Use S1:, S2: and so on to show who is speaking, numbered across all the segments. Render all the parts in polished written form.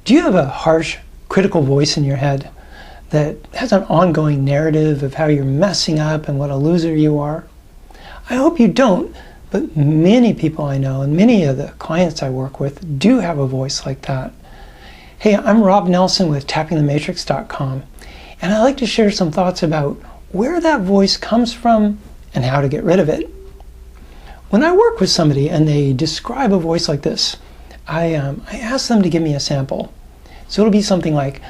S1: Do you have a harsh, critical voice in your head that has an ongoing narrative of how you're messing up and what a loser you are? I hope you don't, but many people I know and many of the clients I work with do have a voice like that. Hey, I'm Rob Nelson with tappingthematrix.com, and I'd like to share some thoughts about where that voice comes from and how to get rid of it. When I work with somebody and they describe a voice like this, I ask them to give me a sample. So it'll be something like,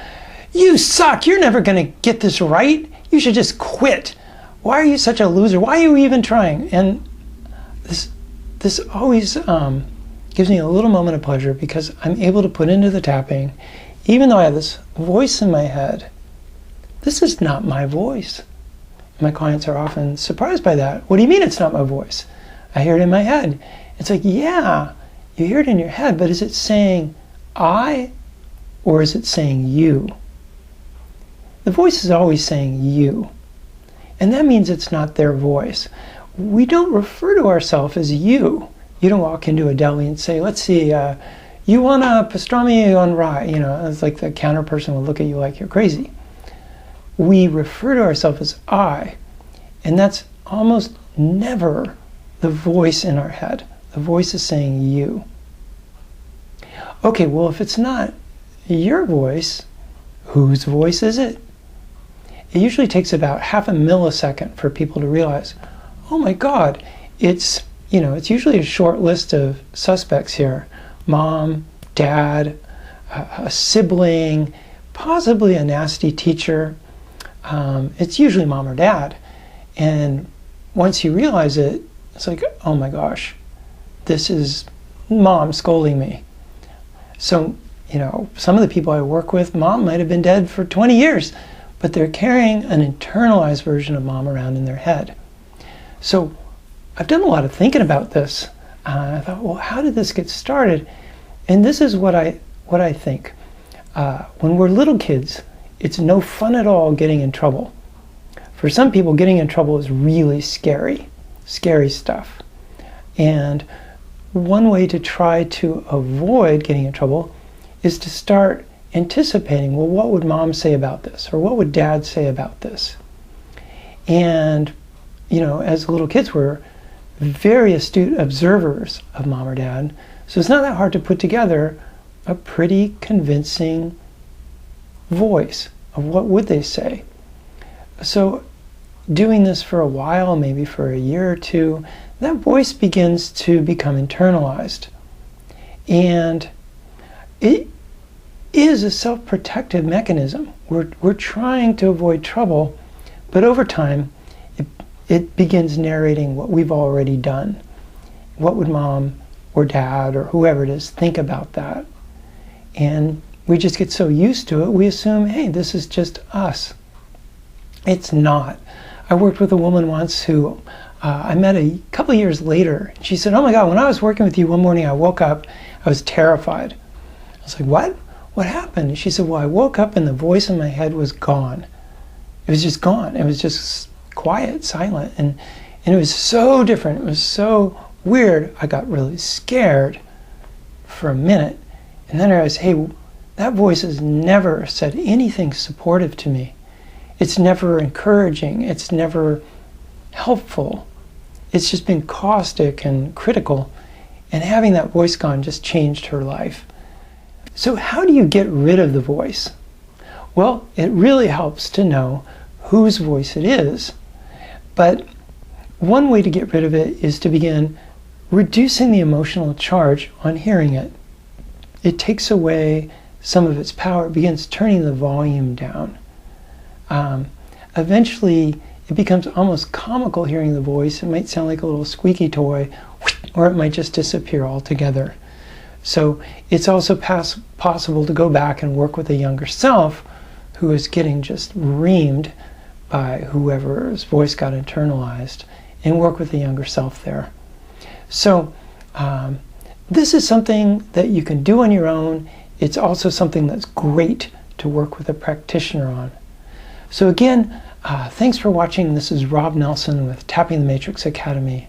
S1: "You suck, you're never going to get this right. You should just quit. Why are you such a loser? Why are you even trying?" And this always gives me a little moment of pleasure because I'm able to put into the tapping, even though I have this voice in my head, this is not my voice. My clients are often surprised by that. "What do you mean it's not my voice?" "I hear it in my head." It's like, yeah, you hear it in your head, but is it saying I or is it saying you? The voice is always saying you. And that means it's not their voice. We don't refer to ourselves as you. You don't walk into a deli and say, "Let's see, you want a pastrami on rye?" You know, it's like the counter person will look at you like you're crazy. We refer to ourselves as I, and that's almost never the voice in our head. The voice is saying you. Okay, well, if it's not your voice, whose voice is it? It usually takes about half a millisecond for people to realize, oh my God, it's usually a short list of suspects here. Mom, dad, a sibling, possibly a nasty teacher. It's usually mom or dad. And once you realize it, it's like, oh my gosh, this is mom scolding me. So, some of the people I work with, mom might have been dead for 20 years, but they're carrying an internalized version of mom around in their head. So I've done a lot of thinking about this. I thought, well, how did this get started? And this is what I think. When we're little kids, it's no fun at all getting in trouble. For some people, getting in trouble is really scary stuff. And one way to try to avoid getting in trouble is to start anticipating, well, what would mom say about this? Or what would dad say about this? And, as little kids, we're very astute observers of mom or dad. So it's not that hard to put together a pretty convincing voice of what would they say. So doing this for a while, maybe for a year or two, that voice begins to become internalized. And it is a self-protective mechanism. We're trying to avoid trouble, but over time, it begins narrating what we've already done. What would mom or dad or whoever it is think about that? And we just get so used to it, we assume, hey, this is just us. It's not. I worked with a woman once who I met a couple of years later. She said, "Oh my God, when I was working with you one morning, I woke up, I was terrified." I was like, "What? What happened?" And she said, "Well, I woke up and the voice in my head was gone. It was just gone. It was just quiet, silent. And it was so different. It was so weird. I got really scared for a minute. And then I realized, hey, that voice has never said anything supportive to me. It's never encouraging. It's never helpful. It's just been caustic and critical. And having that voice gone just changed her life." So how do you get rid of the voice? Well, it really helps to know whose voice it is. But one way to get rid of it is to begin reducing the emotional charge on hearing it. It takes away some of its power. It begins turning the volume down. Eventually, it becomes almost comical hearing the voice. It might sound like a little squeaky toy, or it might just disappear altogether. So it's also possible to go back and work with a younger self who is getting just reamed by whoever's voice got internalized, and work with the younger self there. So this is something that you can do on your own. It's also something that's great to work with a practitioner on. So again, thanks for watching. This is Rob Nelson with Tapping the Matrix Academy.